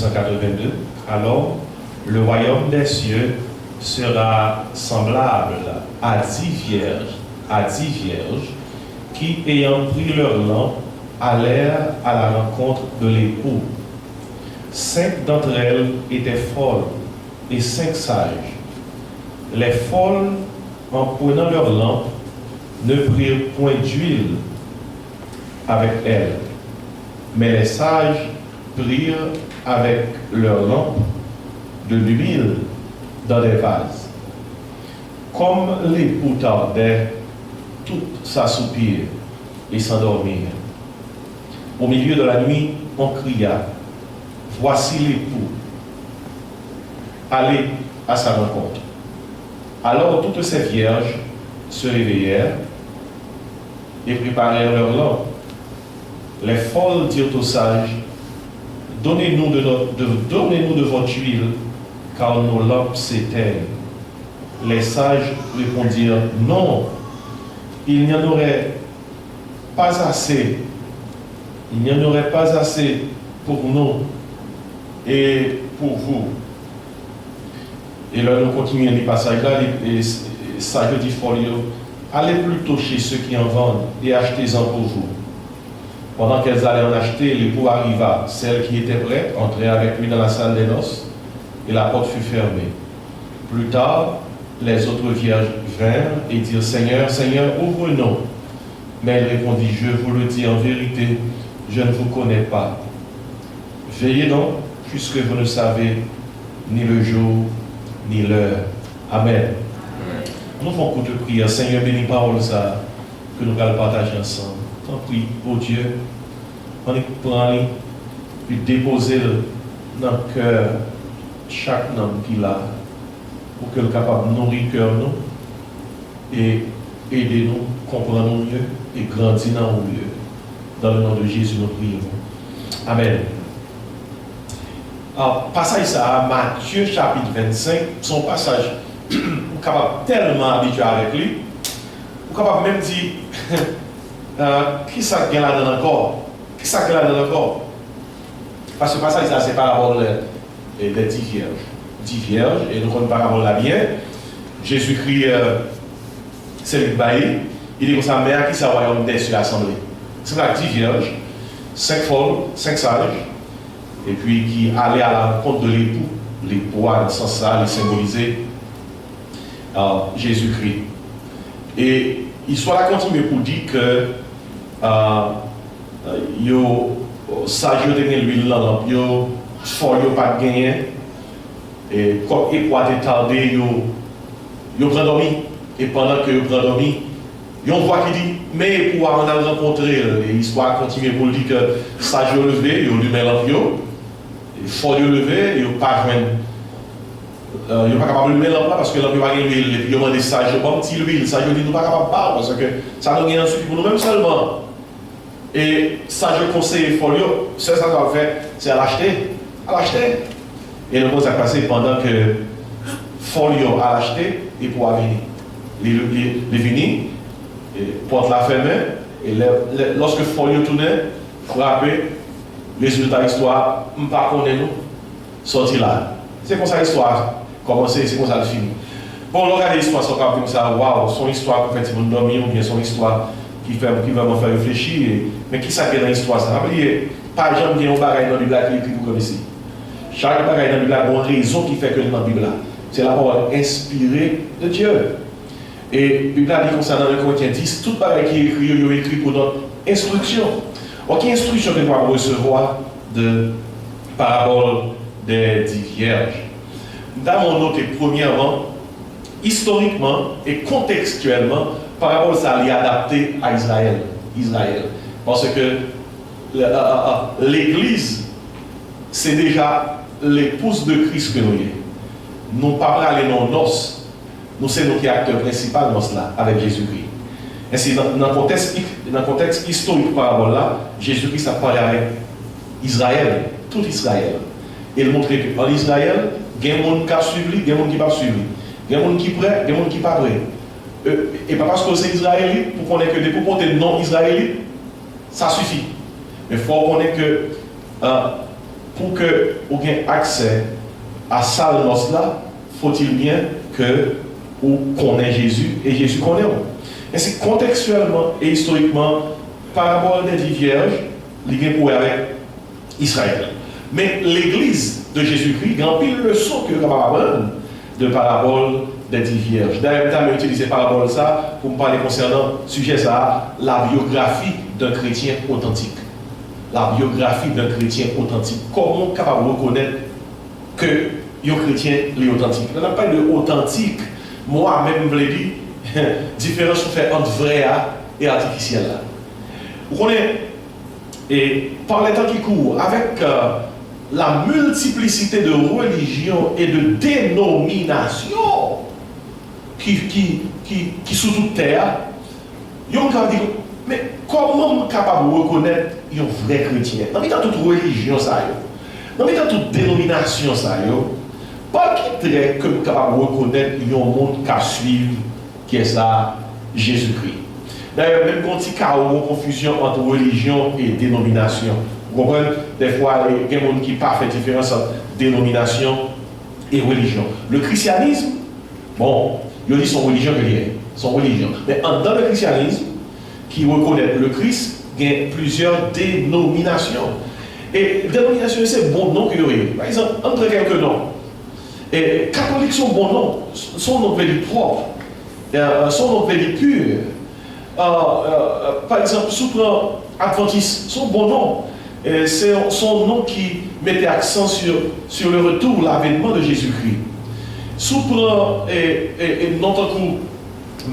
282. Alors, le royaume des cieux sera semblable à 10 vierges qui, ayant pris leur lampe, allèrent à la rencontre de l'époux. 5 d'entre elles étaient folles et 5 sages. Les folles, en prenant leur lampe, ne prirent point d'huile avec elles, mais les sages prirent avec leur lampe de l'huile dans des vases. Comme l'époux tardait, toutes s'assoupirent et s'endormirent. Au milieu de la nuit, on cria, « Voici l'époux, allez à sa rencontre. » Alors toutes ces vierges se réveillèrent et préparèrent leur lampes. Les folles dirent aux sages, donnez-nous de votre huile, car nos lampes s'éteignent. Les sages répondirent, non, il n'y en aurait pas assez. Il n'y en aurait pas assez pour nous et pour vous. Et là, nous continuons les passages là, et sages dit folio, allez plutôt chez ceux qui en vendent et achetez-en pour vous. Pendant qu'elles allaient en acheter, l'époux arriva. Celle qui était prête entrait avec lui dans la salle des noces, et la porte fut fermée. Plus tard, les autres vierges vinrent et dirent, Seigneur, Seigneur, ouvre-nous. Mais elle répondit, je vous le dis en vérité, je ne vous connais pas. Veillez donc, puisque vous ne savez ni le jour, ni l'heure. Amen. Nous faisons coup de prière. Seigneur, bénis parole ça, que nous allons partager ensemble. T'en prie, oh Dieu, on est prend puis déposer dans le cœur chaque homme qu'il a, pour qu'il soit capable de nourrir le cœur nous et aider nous, comprendre nous mieux et grandir dans nous mieux. Dans le nom de Jésus, nous prions. Amen. Alors, passage ça à Matthieu chapitre 25, son passage, vous êtes capable tellement habitué avec lui, vous êtes capable même dire, qui ça qui est là-dedans encore? Qui ça qui est là-dedans encore? Parce que passage ça, c'est parabole des 10 vierges. 10 vierges, et nous connaissons parabole là bien. Jésus-Christ, c'est le bailli, il dit comme ça, mais à qui ça royaume des cieux assemblé? C'est là 10 vierges, 5 folles, 5 sages, et puis qui allaient à la rencontre de l'époux. L'époux, dans ce sens-là, il symbolisait Jésus-Christ. Et l'histoire a continué pour dire que yo sage yo tenait l'huile dans la lampe, yo fort yo pas gagné, et comme époux a tardé, yo prend dormi, et pendant que yo prend dormi, yon voit qui dit, mais pour en aller rencontrer, l'histoire continue pour dire que sage yo levé, yo lui met lampe yo, et fort yo levé, yo pas joindre. Yo pas capable de lever lampe là parce que lampe pas gagné l'huile, et puis yo demande sage yo bon petit l'huile, sage yo dit nous pas capable pas parce que ça nous gagne ensuite pour nous-mêmes seulement. Et ça, je conseille Folio, c'est ça qu'on va faire, c'est à l'acheter. À l'acheter. Et le mot s'est passé pendant que Folio a acheté, il pourra venir. Il est venu, porte la fermée, et lorsque Folio tournait, frappé, les résultats de l'histoire, je ne sais pas connaître nous, sorti là. C'est comme ça l'histoire commencé, c'est comme ça le film. Bon, on regarde l'histoire, c'est comme ça, waouh, son histoire pour faire dormir, ou bien son histoire qui va me faire réfléchir. Mais qui ça qui est dans l'histoire ça? Rappelez, pas jamais il y a un bagage dans la Bible qui est écrit comme ici. Chaque bagage dans la Bible a une raison qui fait que dans la Bible. C'est la parole inspirée de Dieu. Et la Bible a dit comme ça dans le Corinthiens 10, tout bagage qui est écrit, il est écrit pour notre instruction. Aucune instruction que nous allons recevoir de parabole des 10 vierges. Nous avons noté premièrement, historiquement et contextuellement, parabole ça est adapté à Israël. Parce que l'Église, c'est déjà l'épouse de Christ que nous sommes. Nous ne parlons pas nos noces. Nous sommes nos acteurs principaux dans cela, avec Jésus-Christ. Ainsi, dans le contexte historique parabole là, Jésus-Christ a parlé avec Israël, tout Israël. Et il montrait qu'en Israël, il y a des gens qui ont suivi, il y a des gens qui n'ont pas suivi. Il y a des gens qui sont prêts, il y a des gens qui ne sont pas prêts. Et pas parce que c'est israélite, pour qu'on ait que des communautés non israélites, ça suffit. Mais il faut qu'on ait que pour que vous ayez accès à ça, là, faut-il bien que vous connaissez Jésus et Jésus connaît vous. Et c'est contextuellement et historiquement, parabole des 10 vierges, lié pour avec Israël. Mais l'église de Jésus-Christ, il y a une leçon que parabole de parabole des 10 vierges. D'ailleurs, je vais utiliser parabole ça pour me parler concernant sujet ça, la biographie d'un chrétien authentique. La biographie d'un chrétien authentique. Comment capable de reconnaître que un chrétien est authentique? On n'a pas de authentique. Moi-même, je l'ai dit, différence fait entre vrai et artificiel. Vous connaissez, et par les temps qui courent, avec la multiplicité de religions et de dénominations qui sont toute terre, ils ont dit, mais comment capable de reconnaître un vrai chrétien? Dans toute religion, dans toute dénomination, pas qui est capable de reconnaître un monde qui suit, qui est ça, Jésus-Christ. D'ailleurs, même quand il y a une confusion entre religion et dénomination, vous comprenez? Des fois, il y a des gens qui ne font pas fait différence entre dénomination et religion. Le christianisme, bon, il dit son religion reliée, son religion. Mais dans le christianisme, qui reconnaît le Christ, il y a plusieurs dénominations. Et dénomination, c'est bon nom qu'il y a. Par exemple, entre quelques noms. Et catholiques sont bons noms, son nom veut dire propre, son nom veut dire pur. Par exemple, soupran adventiste, son bon nom. C'est son nom qui mettait accent sur le retour, l'avènement de Jésus-Christ. Soupran et notre coup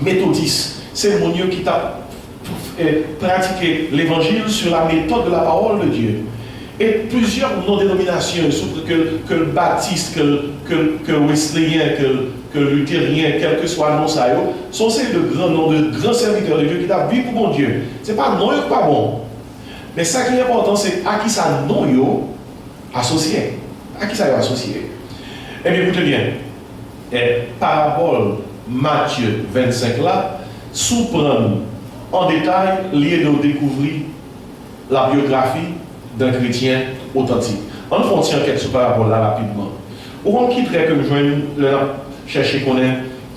méthodiste, c'est mon Dieu qui t'a pratiqué l'évangile sur la méthode de la parole de Dieu. Et plusieurs non-dénominations, que le baptiste, que le wesleyen, que le luthérien, quel que soit le nom, sont ces de grands noms, de grands serviteurs de Dieu qui t'a vu pour mon Dieu. Ce n'est pas non, c'est pas bon. Mais ça qui est important, c'est à qui ça non associé. À qui ça est associé. Eh bien, écoutez bien. Parabole Matthieu 25 là, sous-prendre en détail, lié de découvrir la biographie d'un chrétien authentique. On fait une enquête sur parabole là rapidement. Où on quitterait que je vais chercher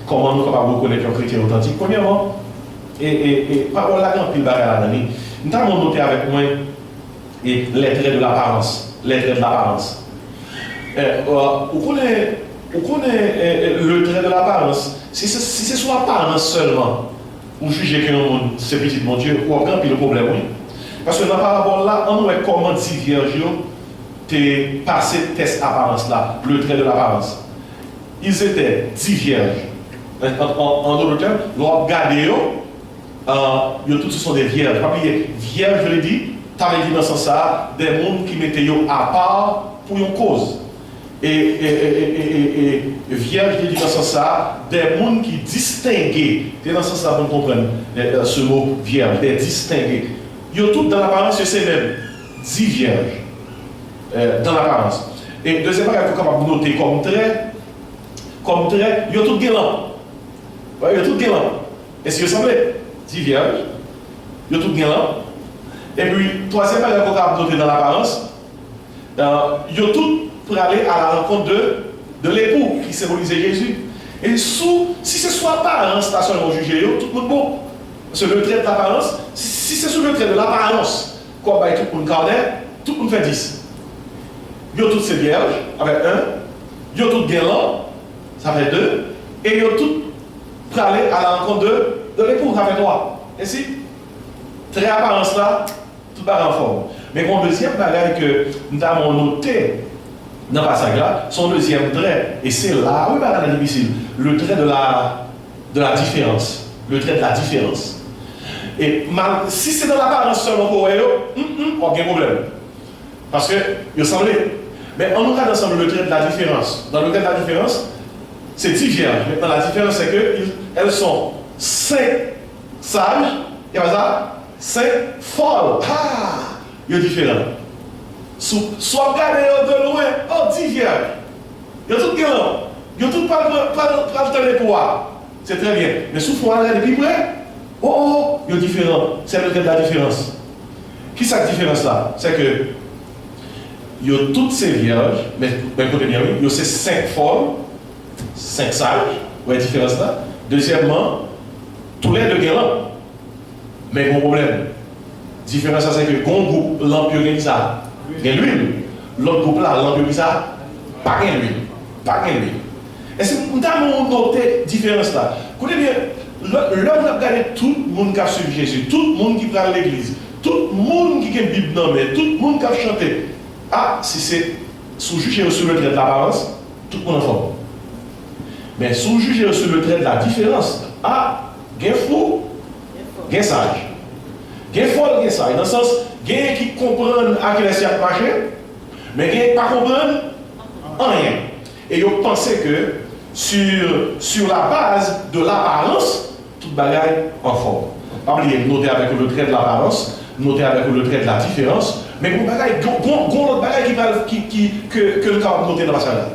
comment nous sommes reconnaître un chrétien authentique. Premièrement, et parole là, quand il va à la nuit, nous avons noté avec moi les traits de l'apparence. Les traits de l'apparence. Vous connaissez le trait de l'apparence. Si c'est sur l'apparence seulement, vous jugez que c'est petit mon Dieu, ou encore puis le problème, oui. Parce que dans la parabole là, on voit comment 10 vierges t'es passé test apparence là, le trait de l'apparence. Ils étaient 10 vierges. En d'autres termes, l'on regarde, tous ce sont des vierges. Pas oublier, vierge, je l'ai dit, tu avais dit dans ce sens-là, des mondes qui mettaient à part pour une cause. Et vierge, je l'ai dit dans ce sens-là, des mondes qui distinguaient. C'est dans ce sens-là qu'on comprenne ce mot vierge, des distingués. Ils ont tout dans l'apparence, c'est même 10 vierges dans l'apparence. Et deuxième chose, il faut capable de noter comme trait, ils ont tout guélant. Ils ont tout guélant. Est-ce que vous savez 10 vierges, ils ont tout guélant. Et puis, troisième chose, il faut capable de noter dans l'apparence, ils ont tout pour aller à la rencontre de l'époux qui symbolisait Jésus. Et si c'est soit apparence, là seulement jugé, tout le monde bon. Parce que le trait de l'apparence, si c'est sur le trait de l'apparence, quoi, bah, tout le monde connaît, tout le monde fait 10. Ils ont toutes ces vierges, avec 1. Ils ont toutes guélant, ça fait 2. Et ils ont toutes pour aller à la rencontre de l'époux, ça fait 3. Et si, trait apparence là, tout va en forme. Mais mon deuxième bagage que nous avons noté dans le passage là, son deuxième trait, et c'est là, oui, bagage difficile, le trait de la différence. Le trait de la différence. Et si c'est dans l'apparence seulement pour eux, aucun problème. Parce que, il semblait. Mais on regarde ensemble le trait de la différence. Dans le trait de la différence, c'est 10 vierges. Maintenant, la différence, c'est qu'elles sont 5 sages, et pas ça, 5 folles. Ah! Il y a différent. Soit regardez de loin, 10 vierges. Il y a tout galant. Il y a tout pas le temps de pouvoir. C'est très bien. Mais sous fond, regarde depuis près. Il y a différent. C'est le trait de la différence. Qui est cette différence là? C'est que Ils ont toutes ces vierges, mais écoutez bien, oui, ils ont ces 5 folles, 5 sages, vous voyez la différence là. Deuxièmement, tous les deux gagnants. Mais mon problème, la différence c'est que un groupe l'empire ça, il y a l'huile. L'autre groupe là, l'empire ça, pas de l'huile. Pas de l'huile. Est-ce que nous avons noté la différence là? Écoutez bien, l'homme a regardé tout le monde qui a suivi Jésus, tout le monde qui prend l'église, tout le monde qui a une Bible dans mais tout le monde qui a chanté. Ah, si c'est sous-jugé sur le trait de l'apparence, tout le monde est fort. Mais sous-jugé sur le trait de la différence, ah, il y a fou, il y a sage. Il y a fort, il y a sage. Dans le sens, il y a qui comprennent à quel est marché, mais il y a qui ne comprennent rien. Et ils pensent que sur la base de l'apparence, toute bagaille en forme. Pas oublier, noter avec le trait de l'apparence, noter avec le trait de la différence, mais l'autre bagaille que le cas noter dans la salle.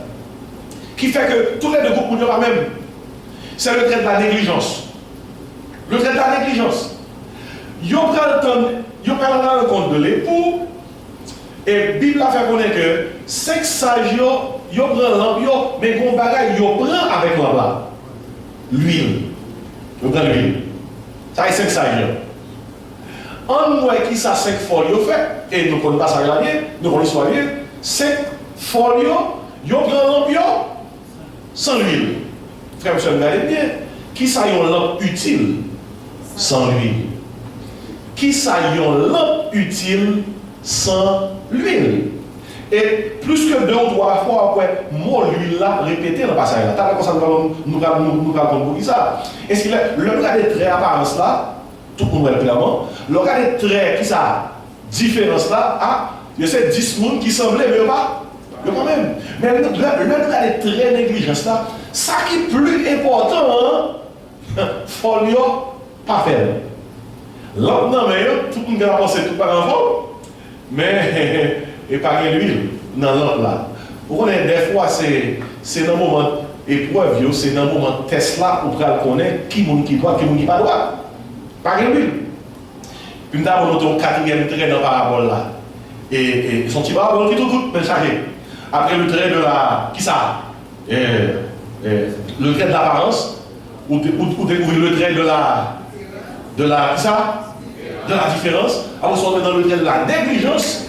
Qui fait que tous les deux groupes ne sont pas même. C'est le trait de la négligence. Le trait de la négligence. Ils prennent le compte de l'époux, et la Bible a fait connaître que 5 sages, ils prennent l'ambiance, mais ils prennent avec l'ambiance. L'huile. Ils prennent l'huile. Ça y est 5 sages. En voit qui ça 5 folios fait, et nous ne connaissons pas ça rien, nous connaissons rien, 5 folios, ils prennent l'ambiance sans l'huile. Frère, monsieur, regardez bien. Qui ça y a une lampe utile sans l'huile? Qui ça y a une lampe utile sans l'huile? Et plus que 2 ou 3 fois après, moi, l'huile là, répété dans le passage là. T'as comme ça, nous allons pour ça. Est-ce que le cas des traits apparence là, tout le monde voit clairement, le cas des traits qui ça, différence là, ah, il y a ces 10 personnes qui semblaient, mais pas. Quand même. Mais le cas des traits négligence là, ça qui est plus important, hein, folio, pas faire. L'autre non, mais tout le monde a pensé tout par enfant, mais et pas l'huile dans l'autre là. Vous connaissez, des fois, c'est dans le moment épreuve, c'est dans le moment test là pour connaître qui est qui doit, qui est qui pas droit. Pas l'huile. Puis nous avons notre 4e trait dans la parabole là. Et son petit parabole qui tout bien chargé. Après le trait de la. Qui ça? Le trait de l'apparence, ou découvrir le trait de la. Qui ça? De la différence. Alors, on se met dans le trait de la négligence.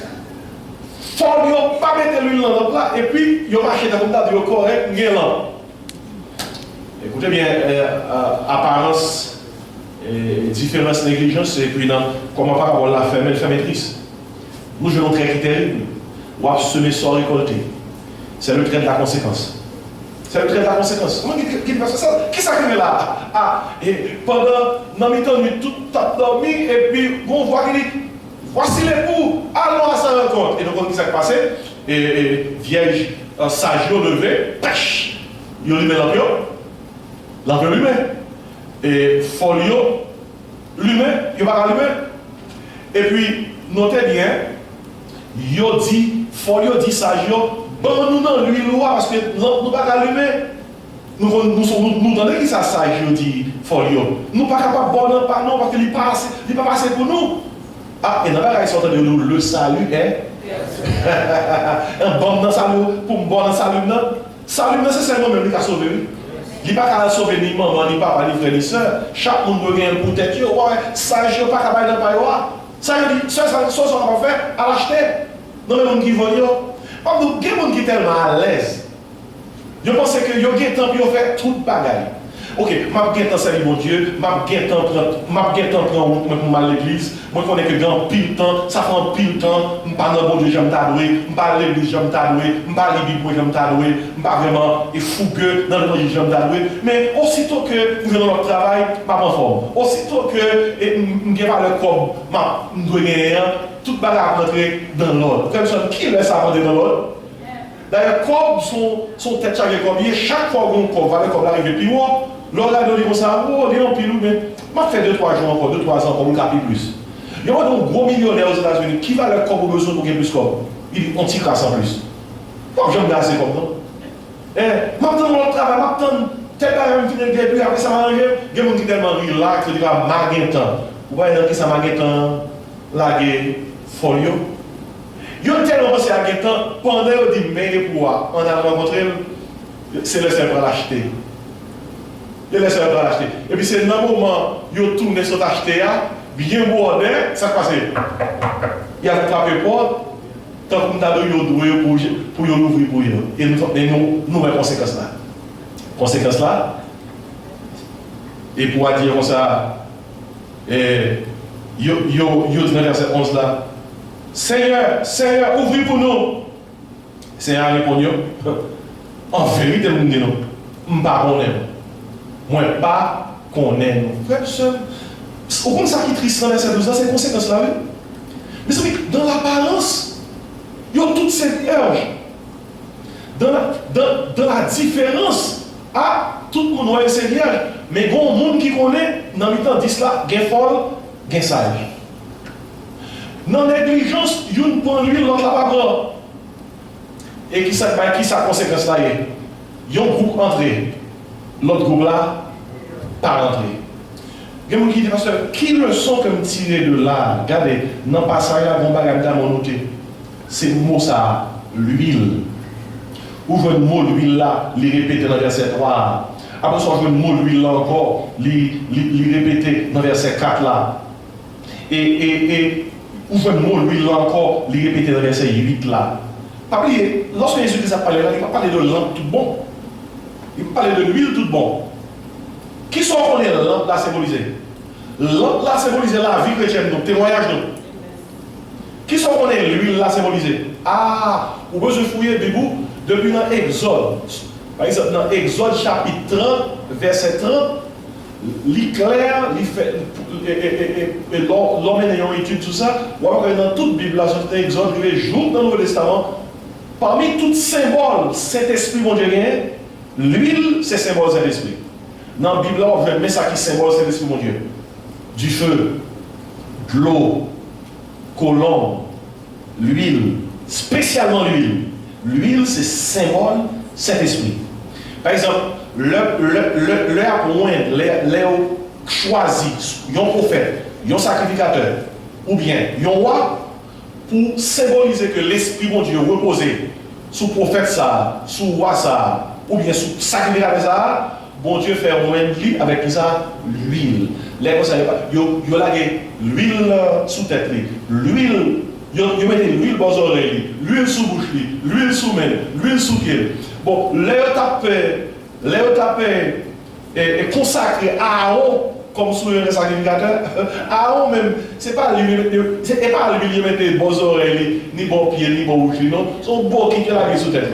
Il ne faut pas mettre l'huile dans l'autre là, et puis, il y a marché dans le tas de correct, il y a là. Écoutez bien, apparence, différence, négligence, et puis, comment pas avoir la fermetrice. Nous, je l'ai très terrible. Ou à semer sans récolter. C'est le trait de la conséquence. C'est le trait de la conséquence. Comment qui ça qui est là? Ah, et pendant, dans le temps, tout a dormi, et puis, on voit qu'il dit, voici l'époux, allons à sa rencontre. Et donc, qu'est-ce qui s'est passé? Et vierge, sage, levé, pêche, il lui met l'ambiance lui-même. Et folio, lui-même, il va l'humain. Et puis, notez bien, il dit, folio dit sage, bon, nous dans l'huile parce que nous ne pas allumer. Nous entendons qui ça sage, dit folio. Nous ne sommes pas capables de boire pas non parce qu'il n'est pas passé pour nous. Ah, et dans la réaction de nous, le salut est un bon dans salut pour un bon dans salut. Salut, c'est seulement même qui a sauvé. Il n'est pas capable de sauver ni maman, ni papa, ni frère, ni soeur. Chaque monde veut gagner pour tête. Ouais, sage, il n'est pas capable de faire. Ça veut dire, ça va faire à l'acheter. Dans le monde qui vole. Parce que il y a des gens qui sont tellement à l'aise. Je pense que il y a des temps pour faire tout le bagaille. Ok, je vais servir mon Dieu, je vais prendre route pour aller à l'église. Moi, je connais que dans pile temps, ça prend pile temps. Je ne parle pas de bon Dieu, j'aime t'adorer. Je ne parle pas de l'église, j'aime t'adorer. Je ne parle pas de Bible, j'aime t'adorer. Je ne suis pas vraiment fougueux dans l'église, j'aime t'adorer. Mais aussitôt que je vais dans notre travail, je ne suis pas en forme. Aussitôt que je vais pas le corps, je dois gagner. Tout le bagage rentrer dans l'ordre. Qui laisse ça rentrer dans l'ordre? D'ailleurs, comme son tête chargée comme il chaque fois qu'on va comme l'arrivée plus haut, l'on a donné comme ça, oh, on est en pile, mais je fais 2-3 jours encore, 2-3 ans pour me caper plus. Il y a un gros millionnaire aux États-Unis qui va leur corps au besoin pour gagner plus comme. Il dit, on t'y casse en plus. Comme j'aime gazé comme ça. Maintenant, on travaille, maintenant, tel bagage me finit de puis après ça m'a arrangé, il y a des gens qui sont tellement relax, qui disent, marguer temps. Vous voyez, qui ça marguer temps, laguer, folio. Ils ont tellement pensé à quel temps, pendant qu'ils disent, mais pour on a rencontré, c'est le seul pour l'acheter. Il est seul pour l'acheter. Et puis c'est dans le moment où ils ont tourné sur l'acheter, bien bordé, ça passe. Il a frappé porte, tant qu'on a doué pour l'ouvrir pour eux. Et nous avons conséquences là. Conséquences là. Et pour dire comme ça, yo dit dans verset 11 là, Seigneur, ouvrez pour nous. Seigneur répond, en vérité, nous disons, je ne pas connaître. Moi, pas connaître. Frère, au fond, ça qui est triste dans verset 12 là, c'est les conséquences là. Mais c'est que dans l'apparence, il y a toutes ces vierges. Dans la différence, tout le monde est ces vierges. Mais il y a un monde qui connaît, dans le temps, dit cela, il y a folle, il y a sage. Dans la négligence, il y a une prend l'huile, l'autre la pas prend. Et qui sa conséquence là? Il y a un groupe entré, l'autre groupe là, pas entré. Il y a un qui dit, pasteur, qui leçon que me tirer de là? Regardez, dans le passage, il y a un bagage à noter. C'est le mot ça, l'huile. Où je veux le mot l'huile là, les répéter dans le verset 3. Après ça, je veux le mot l'huile là encore, les répéter dans le verset 4 là. Et où je veux le mot l'huile là encore, les répéter dans le verset 8 là. Pas oublier, lorsque Jésus a parlé là, il va parler de lampe tout bon. Il va parler de l'huile tout bon. Qui sont qu'on est lampe là symbolisée? Lampe là symbolisée la vie chrétienne, donc témoignage nous. Qui sont qu'on est l'huile là symbolisée? Vous pouvez fouiller debout depuis dans Exode. Par exemple, dans Exode chapitre 30, verset 30, l'éclair, l'homme ayant étudié tout ça, ou alors dans toute Bible, là, sur Exode, il y a jour dans le Nouveau Testament, parmi tous les symboles, cet esprit, mon Dieu, l'huile, c'est symbole de l'esprit. Dans la Bible, je mets ça qui symbole de l'esprit, mon Dieu. Du feu, de l'eau, colombe, l'huile, spécialement l'huile. L'huile, c'est symbole cet esprit. Par exemple, le choisi, un prophète, un sacrificateur, ou bien un roi, pour symboliser que l'esprit, mon Dieu, reposé sous prophète ça, sous roi ça, ou bien sous sacrificateur ça, bon Dieu fait un lit avec ça, l'huile. Les gens ils ont l'huile sous tête, l'huile. Ils mettent l'huile dans les oreilles, l'huile sous bouche, l'huile sous main, l'huile sous pied. Bon, les tapés et consacré à Aaron comme sous le sacrificateur. Aaron même, c'est pas l'huile qui mettait dans les oreilles, ni bon pied, ni bon bouche, non. C'est un beau qui a sous tête.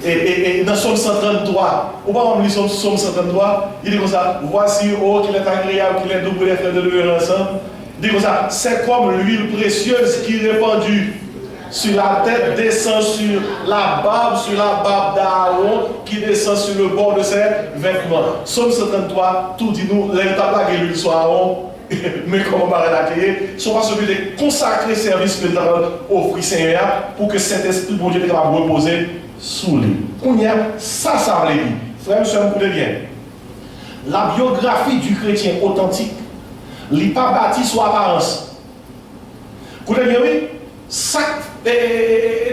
Et dans Somme 133, au bas de Somme 133, il dit comme ça, voici, oh, qu'il est agréable, qu'il est doux pour les frères de lever ensemble. Il dit comme ça, c'est comme l'huile précieuse qui est répandue sur la tête, descend sur la barbe d'Aaron, qui descend sur le bord de ses vêtements. Somme 133, tout dit nous, les tabacs et l'huile sur Aaron, mais comment on va l'accueillir, sont pas celui de consacrer service que nous avons offert Seigneur pour que cet esprit bon Dieu soit reposer sous lui. Ça veut dire, frère, monsieur, vous bien. La biographie du chrétien authentique n'est pas bâtie sur apparence. Vous comprenez bien, oui? Ça,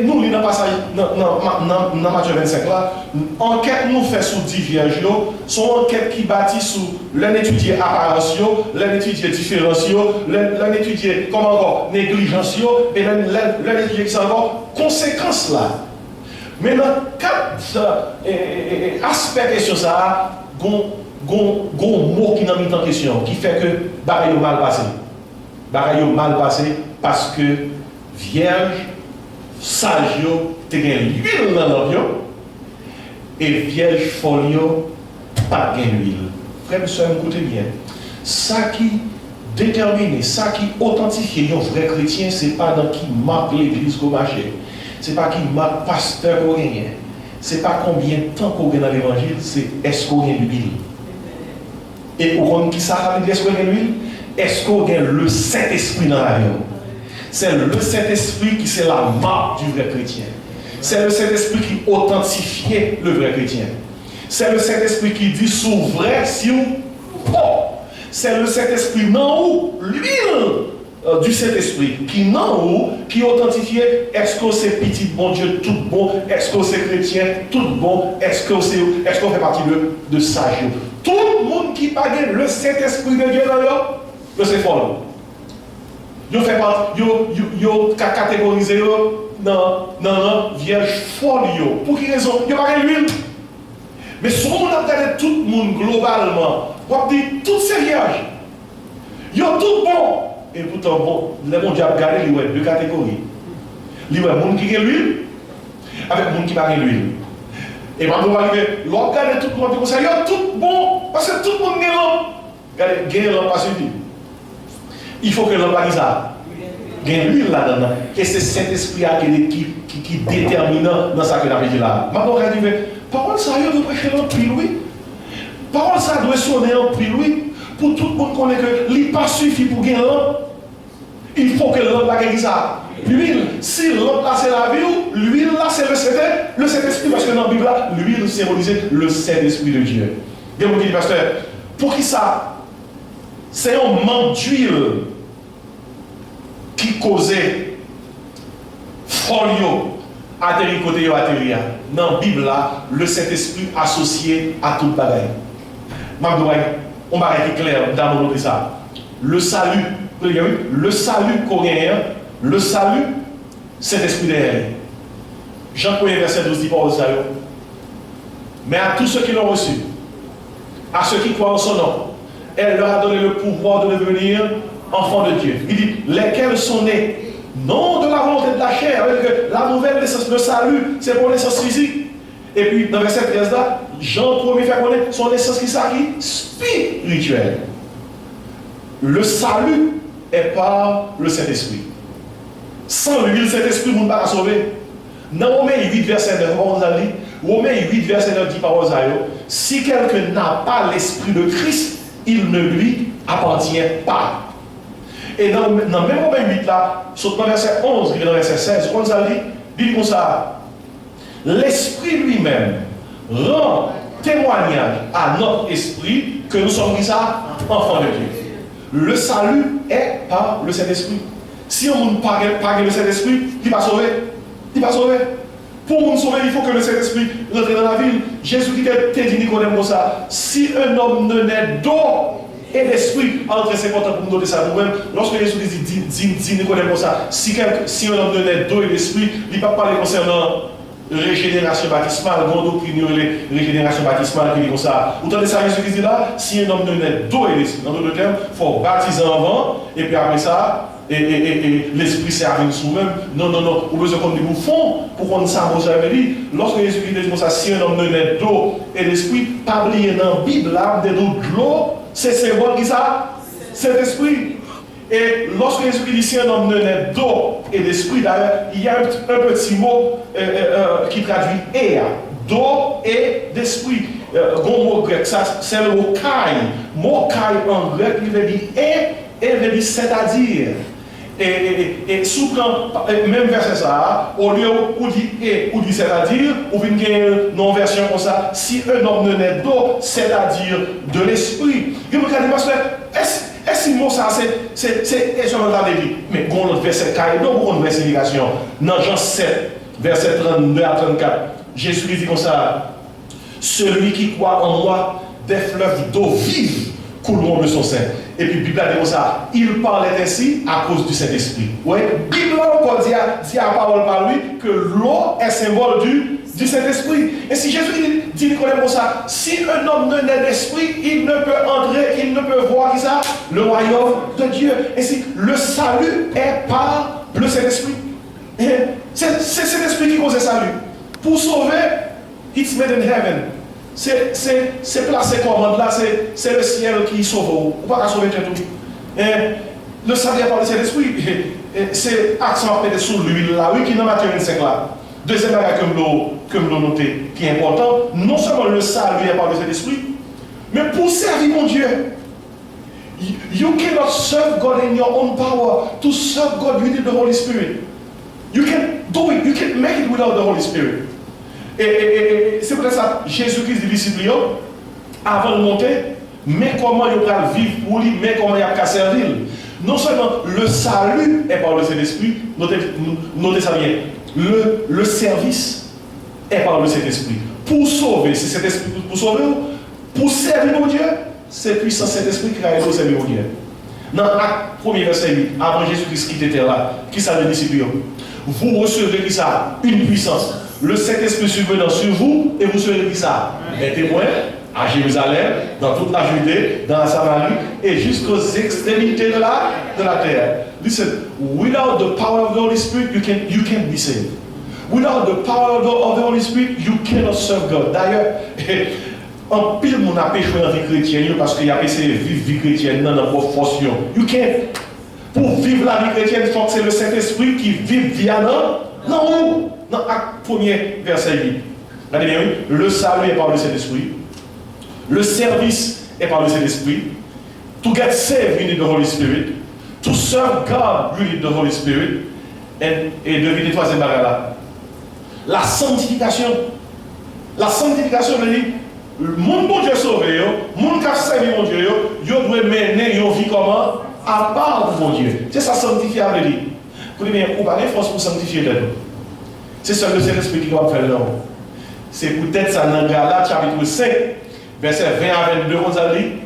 nous, dans le passage, dans Matthieu 25, là, l'enquête nous fait sur 10 vierges, sont enquêtes qui bâtissent sur l'étudier apparence, l'étudier différence, l'étudier comment encore négligence, et l'étudier qui sont encore conséquences là. Mais dans 4 aspects question ça, il y a un mot qui n'a mis en question, qui fait que bagaille mal passé. Bagaille mal passé parce que vierge, sage, tu as l'huile dans l'eau, et vierge folle, pas de l'huile. Frère et soeur, écoutez bien. Ça qui détermine, ça qui authentifie un vrai chrétien, ce n'est pas dans qui marque l'église qu'on marche. Ce n'est pas qui marque pasteur qu'on gagne. Ce n'est pas combien de temps qu'on gagne dans l'évangile, c'est est-ce qu'on gagne l'huile. Et au compte qui ça veut dire est-ce qu'on gagne l'huile? Est-ce qu'on gagne le Saint-Esprit dans la vie? C'est le Saint-Esprit qui c'est la marque du vrai chrétien. C'est le Saint-Esprit qui authentifie le vrai chrétien. C'est le Saint-Esprit qui dit sous vrai si ou faux. C'est le Saint-Esprit non où l'huile du Saint-Esprit qui non ou qui authentifie est-ce que c'est petit bon Dieu tout bon, est-ce que c'est chrétien tout bon, est-ce qu'on fait partie de sage. Tout le monde qui parle le Saint-Esprit de Dieu dans eux, c'est fort. Yo fait partie yo catégorisé dans vierge folle yo. Pour quelle raison? Yo pas l'huile. Mais si on a regardé tout le monde globalement, on dit toutes ces vierges. Yo tout bon. Et pourtant, bon, les gens ont regardé deux catégories. Il y a des gens qui ont l'huile, avec des gens qui n'ont pas l'huile. Et maintenant, on va arriver, l'on regarde tout le monde comme ça, il y a tout bon, parce que tout le monde a l'homme. Regardez, l'homme pas suivi. Il faut que l'homme pas ça. Il y a l'huile là-dedans. Et c'est cet esprit qui détermine dans ce que l'on dit là. Maintenant, on va arriver, parole ça, il doit prêcher l'homme prix, oui. Parole ça doit sonner en prix, oui. Pour tout le monde connaît que l'huile pas suffit pour gagner l'homme. Il faut que l'homme la gagne ça. L'huile, si l'homme là c'est la vie, l'huile là c'est le Saint-Esprit, parce que dans la Bible là, l'huile symbolisait le Saint-Esprit de Dieu. Bien vous dites, pasteur, pour qui ça? C'est un manque d'huile qui causait folio atterri côté yo atterri. Dans la Bible là, le Saint-Esprit associé à toute bagaille. On va être clair dans mon ça. Le salut coréen, le salut, c'est l'esprit derrière. Jean 1 verset 12 dit Paul ça. Mais à tous ceux qui l'ont reçu, à ceux qui croient en son nom, elle leur a donné le pouvoir de devenir enfants de Dieu. Il dit, lesquels sont nés, non de la volonté de la chair, avec la nouvelle naissance, le salut, c'est pour naissance physique. Et puis, dans verset 13 là, Jean 1 fait connaître son naissance qui s'acquit spirituelle. Le salut est par le Saint-Esprit. Sans lui, le Saint-Esprit, vous ne pouvez pas sauver. Dans Romains 8, verset 9, Romains 8, verset 9 dit par si quelqu'un n'a pas l'Esprit de Christ, il ne lui appartient pas. Et dans même Romains 8, là, sur le verset 11, dans le verset 16, on dit comme ça, l'Esprit lui-même rend témoignage à notre esprit que nous sommes enfants de Dieu. Le salut est par le Saint-Esprit. Si on ne parle pas le Saint-Esprit, il va sauver. Il va sauver. Pour nous sauver, il faut que le Saint-Esprit rentre dans la ville. Jésus qui t'a dit Nicodème comme ça. Si un homme ne naît d'eau et d'esprit, entre c'est important pour nous noter ça nous-mêmes. Lorsque Jésus dit Nicodème comme ça, si un homme ne naît d'eau et d'esprit, il ne va pas parler concernant régénération baptismale, grande doctrine, régénération baptismale, qui dit comme ça. Vous entendez ça, Jésus qui dit là, si un homme ne naît d'eau et d'esprit, dans d'autres termes, il faut baptiser avant, et puis après ça, et l'esprit servir sous même. Non, vous besoin qu'on nous fond pour qu'on s'en jamais dit. Lorsque Jésus dit comme ça, si un homme ne naît d'eau et d'esprit, pas oublier dans la Bible, là, de l'eau, c'est symbole qui ça, c'est l'esprit. Et lorsque Jésus dit si un homme ne naît d'eau et d'esprit, d'ailleurs, il y a un petit mot qui traduit et, d'eau et d'esprit. Bon mot grec, ça, c'est le mot kai. Mot kai en grec, il veut dire et veut dire c'est-à-dire. Et souvent, même verset ça, au lieu où dit et, ou dit c'est-à-dire, ou une non-version comme ça, si un homme ne naît d'eau, c'est-à-dire de l'esprit. Et vous regardez, parce que, est-ce que mot ça, c'est sur le vie. Mais bon, le verset 4, donc on a une explication. Dans Jean 7, verset 32 à 34, Jésus dit comme ça, celui qui croit en moi, des fleuves d'eau vive couleront de son sein. Et puis, Bible a dit comme ça, il parlait ainsi à cause du Saint-Esprit. Oui, Bible a encore dit à parole par lui que l'eau est symbole du Saint-Esprit. Et si Jésus dit comme ça, si un homme ne naît d'esprit, il ne peut entrer, il ne peut voir qui ça, le royaume de Dieu. Et si le salut est par le Saint-Esprit. C'est Saint-Esprit qui cause le salut. Pour sauver, it's made in heaven. C'est placé comment là, c'est le ciel qui sauve. On ne peut pas sauver tout. Le salut est par le Saint-Esprit. C'est accent pété sur l'huile là, oui, qui est dans Matthieu 25 là. Deuxième bagage que nous noter, qui est important, non seulement le salut est par le Saint-Esprit, mais pour servir mon Dieu. You cannot serve God in your own power. To serve God, you need the Holy Spirit. You can do it, you can make it without the Holy Spirit. Et c'est pour ça que Jésus-Christ dit disciples, avant de monter, mais comment il va vivre pour lui, mais comment il va servir. Non seulement le salut est par le Saint-Esprit, notez ça bien, le service est par le Saint-Esprit. Pour sauver, c'est cet esprit pour sauver, pour servir mon Dieu, c'est puissant Saint-Esprit qui a aidé au servir mon Dieu. Dans Acte 1er verset 8, avant Jésus-Christ qui était là, qui ça les disciples, vous recevez qui ça? Une puissance. Le Saint-Esprit survenant sur vous et vous serez qui ça? Des témoins à Jérusalem, dans toute la Judée, dans la Samarie et jusqu'aux extrémités de la terre. Listen, without the power of the Holy Spirit, you can't be saved. Without the power of the Holy Spirit, you cannot serve God. D'ailleurs, en pile, mon a péché dans la vie chrétienne parce qu'il y a essayé de vivre la vie chrétienne dans notre force. You can't. Pour vivre la vie chrétienne, il faut que c'est le Saint-Esprit qui vive via nous. Non, dans Acte 1er, verset 8. Regardez bien, oui. Le salut est par le Saint-Esprit. Le service est par le Saint-Esprit. To get saved, you need the Holy Spirit. To serve God, you need the Holy Spirit. Et devinez troisième barrière là. La sanctification. La sanctification, je dis, le monde bon Dieu sauvé, le monde qui a servi mon Dieu, il doit mener une vie comment? À part de mon Dieu. C'est ça sanctifier à dire. Vous dites bien, vous n'avez pas de force pour sanctifier les deux. C'est seul le Saint-Esprit qui doit faire l'homme. C'est peut-être ça dans Galates chapitre 5, verset 20 à 22,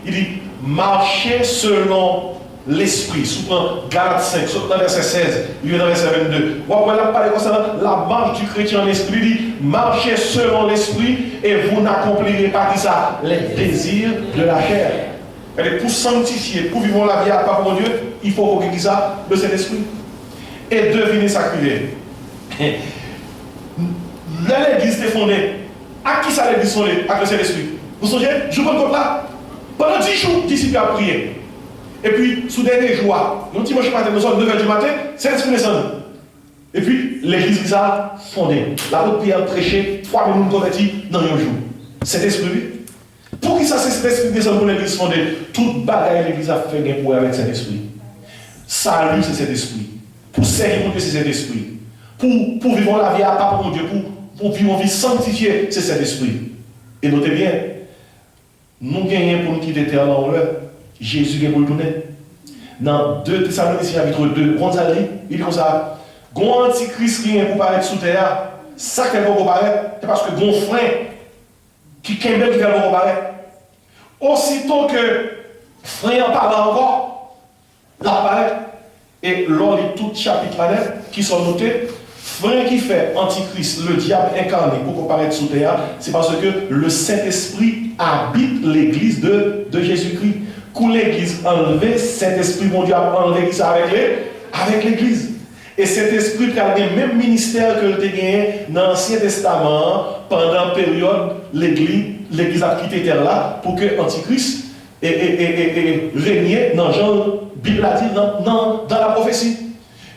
il dit, marchez selon l'esprit. Souvent, Galates 5, sauf dans verset 16, il est dans verset 22. Voilà, parler concernant la marche du chrétien en l'esprit, il dit, marchez selon l'esprit et vous n'accomplirez pas ça, les désirs de la chair. Et pour sanctifier, pour vivre la vie à part mon Dieu, il faut qu'on guide ça, le Saint-Esprit. Et devinez ça privé. L'église est fondée. À qui ça l'église fondée? Avec le Saint-Esprit. Vous songez? Je vous compte là. Pendant 10 jours, disciples ont prié. Et puis, sous dernier jour, nous dimanche matin, nous sommes 9h du matin, Saint-Esprit descend. Et puis, l'église a fondé. La haute Pierre prêchait, 3 000 convertis dans un jour. Saint-Esprit. Pour qui ça, c'est Saint-Esprit descend pour l'église fondée? Toute bagaille l'église a fait gain pour avec Saint-Esprit. Salut, c'est Saint-Esprit. Pour servir mon Dieu, c'est Saint-Esprit. Pour vivre la vie à part pour mon Dieu, pour vivre une vie sanctifiée, c'est Saint-Esprit. Et notez bien, nous gagnons pour nous quitter terre dans l'heure. Jésus gagne pour le tourner. Dans 2 Thessaloniciens chapitre 2, il dit comme ça, gon antichrist qui vient pour paraître sous terre, ça qu'elle va paraître, c'est parce que gon frein qui kembe qui va paraître. Aussitôt que frein en parle encore, l'apparaît. Et lors de tout chapitre qui sont notés, frein qui fait Antichrist, le diable incarné pour comparaître sous terre, c'est parce que le Saint-Esprit habite l'église de Jésus-Christ. Quand l'église enlevée, Saint-Esprit, mon Dieu, a enlevé ça avec l'église. Et cet esprit qui a le même ministère que le gagné dans l'Ancien Testament pendant la période l'église a quitté terre là pour que Antichrist régner dans Jean Bible a dit dans la prophétie.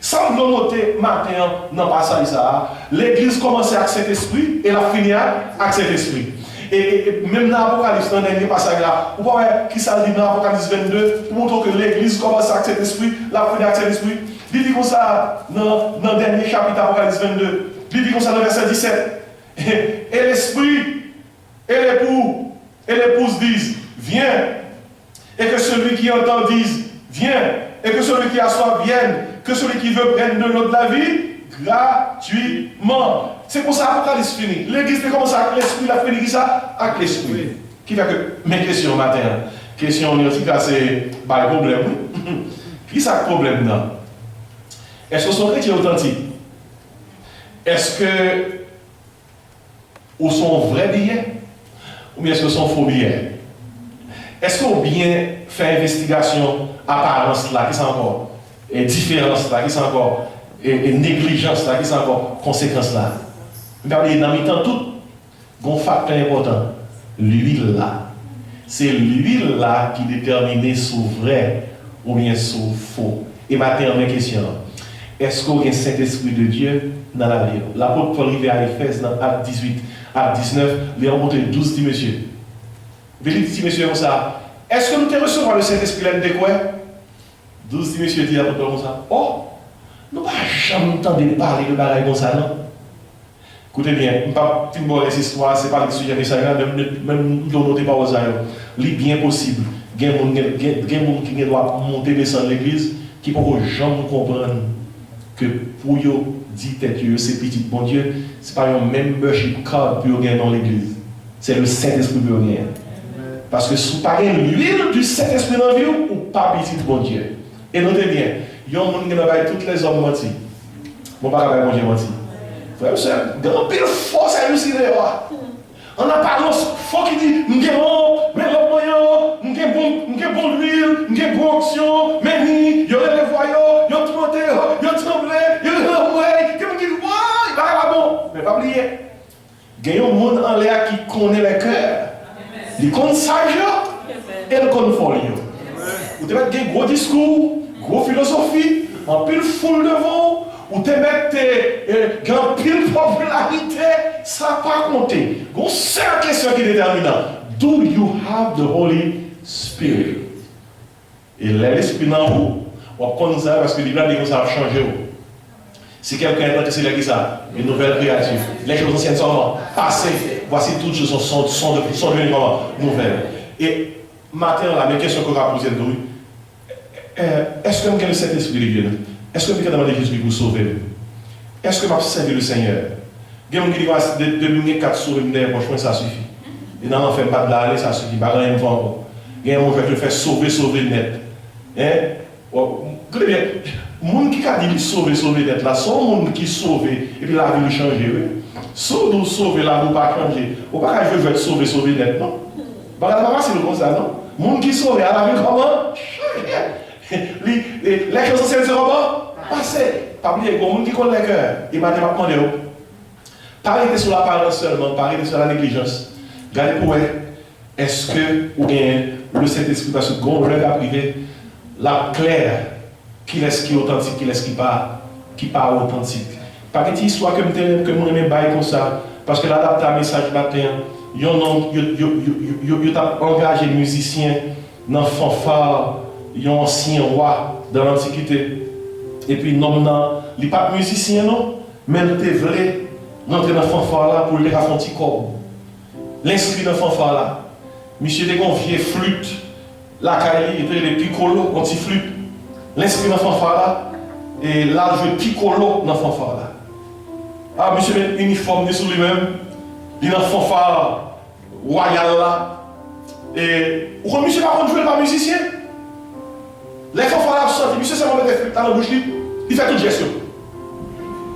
Sans nous noter matin dans le passage ça, l'église commence avec cet esprit et la finit avec cet esprit. Et même dans l'Apocalypse, dans le dernier passage là, vous voyez qui ça dit dans l'Apocalypse 22, pour montrer que l'église commence avec cet esprit, la finit avec cet esprit. Il dit comme ça dans le dernier chapitre d'Apocalypse 22. Il dit comme ça dans le verset 17. Et l'esprit et l'époux et l'épouse disent, viens. Et que celui qui entend dise, viens. Et que celui qui a soif vienne. Que celui qui veut prendre de l'eau de la vie, gratuitement. C'est pour ça l'Apocalypse fini. L'église commence avec l'esprit, la finit ça avec l'esprit. Qui fait que mes questions matin, question en c'est pas le problème. Qui ça le problème là? Est-ce que sont chrétiens authentiques? Est-ce que ou sont vrais billets? Ou bien est-ce que sont faux billets? Est-ce qu'on bien fait investigation, apparence là, qui c'est encore? Et différence là, qui c'est encore? Et négligence là, qui c'est encore? Conséquence là. Regardez, dans le temps, tout, un facteur important, l'huile là. C'est l'huile là qui détermine si c'est vrai ou bien si c'est faux. Et maintenant, ma question, est-ce qu'il y a un Saint-Esprit de Dieu dans la vie? L'apôtre Paul arrive à Éphèse dans Acte 18, Acte 19, il a rencontré 12 petits messieurs. Il dit, petits messieurs comme ça, est-ce que nous te recevons le Saint-Esprit là de quoi? 12 petits messieurs disent à l'apôtre comme ça, oh, nous n'avons jamais entendu parler de pareil comme ça, non? Écoutez bien, je ne vais pas filmer les histoires, ce n'est pas le sujet de ça, même nous notez pas aux ailleurs. C'est bien possible. Il y a des gens qui doivent monter descendre l'église, qui pour jamais comprendre que pour eux dire tête c'est petit bon Dieu, c'est pas un membership card pour gagner dans l'église. C'est le Saint-Esprit pour gagner. Parce que si vous n'avez pas l'huile du Saint-Esprit dans la vie, ou pas petit bon Dieu. Et notez bien, il y a un monde qui n'a pas tous les hommes mentis. Mon père n'a pas mangé menti. Frère, c'est un grand pile force à réussir. On n'a pas de faut qui dit, nous avons mais l'homme moyen, nous avons bon l'huile, nous avons bonne action, mais ni, il y a les voyants, il y a tout monté, il y a tremblé, il y a le qui me dit, ouais, il va pas bon. Mais pas oublier, il y a un monde en l'air qui connaît les cœurs. Il connaît sage et il connaît folie. Vous devez avoir un gros discours, gros philosophie, en pile foule devant, ou te mettre en pile popularité, ça n'a pas compté. Une seule question qui est déterminante. Do you have the Holy Spirit? Et l'esprit dans vous, on va prendre ça parce que l'Bible dit que ça va changer. Si quelqu'un est intéressé à ça, une nouvelle créature, les choses anciennes sont passées, voici toutes choses sont devenues nouvelles. Et maintenant, la même question qu'on va poser de est-ce que vous avez le Saint-Esprit de Dieu? Est-ce que vous avez demandé Jésus pour sauver? Est-ce que vous avez servi le Seigneur? Il y a des gens qui disent que 2004 sur une terre, franchement, ça suffit. Et dans l'enfer, pas de l'aller, ça suffit. Pas rien encore. Il y a des gens qui veulent faire sauver net. Écoutez bien, les gens qui disent sauver net, là, sont les gens qui sauvent et puis la vie change. Si vous sauvez la vie, pas changer. Vous ne pouvez pas jouer sauver net, non? Vous ne pouvez pas passer comme ça, non? Les gens qui sauvent à la vie, comment? Les choses anciennes seront passées. Pas oublier, les gens qui connaissent les cœurs, ils m'ont demandé. Pas arrêter sur l'apparence seulement, pas arrêter sur la négligence. Regardez pour elle, est-ce que ou bien le Saint-Esprit, parce que quand on regarde privé, la claire, qui est-ce qui est authentique, qui est-ce qui pas authentique. Pas une histoire que moi j'aime bailler comme ça, parce que l'adapter un message matin, ils ont engagé des musiciens dans le fanfare, ils ont ancien roi dans l'Antiquité. Et puis, non, il n'est pas musicien, non, mais il était vrai. Rentrer dans le fanfare là pour les faire un petit corps. L'inscrit dans le fanfare là. Monsieur était convié flûte. La caille était les piccolo, un petit flûte. L'inscrit dans le fanfare là. Et là, je piccolo dans le fanfare là. Ah, monsieur met uniforme sur lui-même. Il est dans le fanfare royal là. Et pourquoi monsieur par contre jouer pas musicien? Les fanfares là sortent. Monsieur c'est mon flûte dans la bouche. Il fait toute gestion.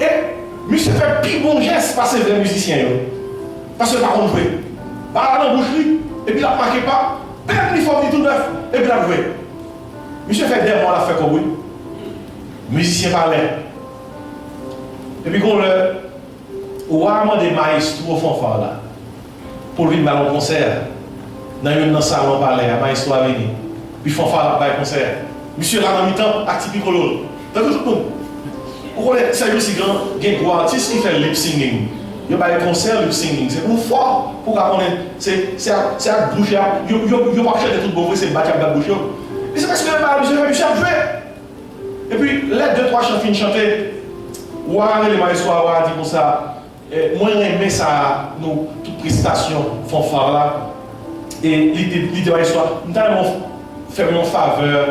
Et monsieur fait plus bon geste parce que c'est un musicien. Parce que par contre, jouer. Par la bouche, et puis il n'a marqué pas, plein d'uniforme tout neuf, et puis il a joué. Monsieur fait des mois, il a fait comme oui. Musicien parlait. Et puis, quand on a demandé maestro au fanfare là, pour lui aller au concert, dans un salon parlait, un maestro a venu. Puis fanfare là, il concert. Monsieur là, dans le mi-temps, actif piccolo. T'as vu tout le monde? C'est aussi grand, il y a un artiste qui fait lip singing. Il y a un concert lip singing. C'est pour fort. Pour qu'on c'est à bouche. Il n'y a pas chanter tout bon, c'est battre à la bouche. Et c'est parce que monsieur a joué. Et puis, les 2-3 chants finis chanter. Ou les maestros a dit comme ça. Moi, j'aime ça, nous, toute prestation, fanfare là. Et l'idée maestro, nous avons fait une faveur.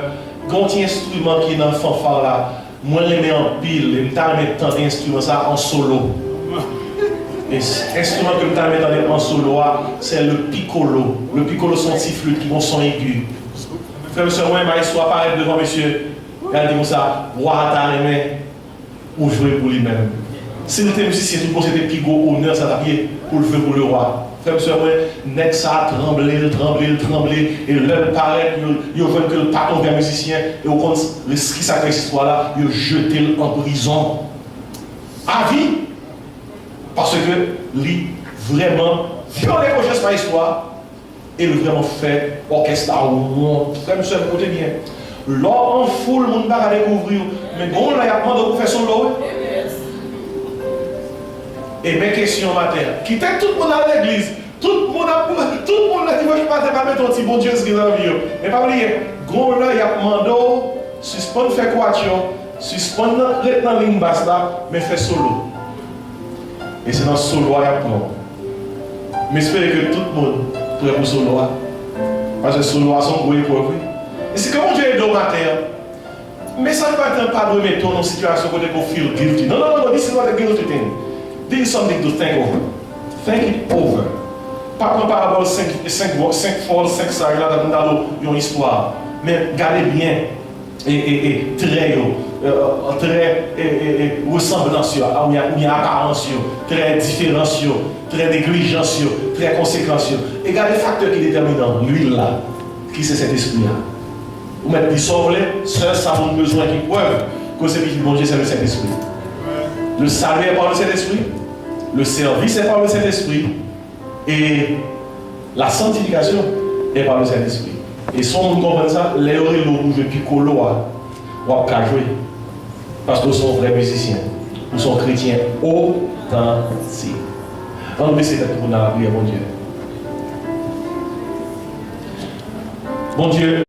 Quand il y a un instrument qui est dans le fanfare là. Moi, je mets en pile, je mets tant d'instruments en solo. Et l'instrument que je mets en solo, c'est le piccolo. Le piccolo, c'est un petit flûte qui vont son aigu. Frère, monsieur, moi, je suis apparaître devant monsieur. Il dit comme ça, roi à les mains, ou jouer pour lui-même. Si vous êtes musicien, tout le monde c'était pigot, honneur, ça t'appuie pour le feu pour le roi. Frère, monsieur, moi, net ça, trembler, et l'heure paraît, il voit que le patron est musicien, et au compte, ce qui s'appelle cette histoire-là, il jeté en prison. À vie. Parce que, lui, vraiment, violé le geste par l'histoire, et il vraiment fait orchestre au monde. Frère, monsieur, écoutez bien. L'or en foule, le monde ne va pas découvrir. Mais bon, là, il y a demandé pour faire son lot. Et mes questions matin, quittez tout le monde à l'église, tout le monde a dit, moi je ne vais pas mettre un petit bon Dieu qui est dans la vie. Mais pas oublier, gros là, il y a demandé, suspendre faire quoi, suspendre dans la ligne basse là, mais faire solo. Et c'est dans le solo qu'il y a prendre. Mais j'espère que tout le monde prêt pour solo. Parce que solo a son gros épreuve. Et c'est comment Dieu est dans matin. Mais ça ne va pas de mettre dans une situation où you feel guilty. Non, non, non, this is not a guilty thing. This is something to think over. Think it over. Pas comme par rapport aux 5 folles, 5 sages là dans une histoire. Mais gardez bien et très ressemblance, où il y a apparence, très différence, très négligence, très conséquence. Et gardez le facteur qui est déterminant, l'huile là, qui c'est cet esprit-là. Vous mettez du sauver, seul ça a besoin qui preuve que c'est le bon Dieu, c'est le Saint-Esprit. Le salut est par le Saint-Esprit, le service est par le Saint-Esprit, et la sanctification est par le Saint-Esprit. Et si on comprend ça, les oreilles nous jouent piccolo, ou à jouer. Parce que nous sommes vrais musiciens, nous sommes chrétiens authentiques. On va essayer d'être pour la prière, mon Dieu. Bon Dieu.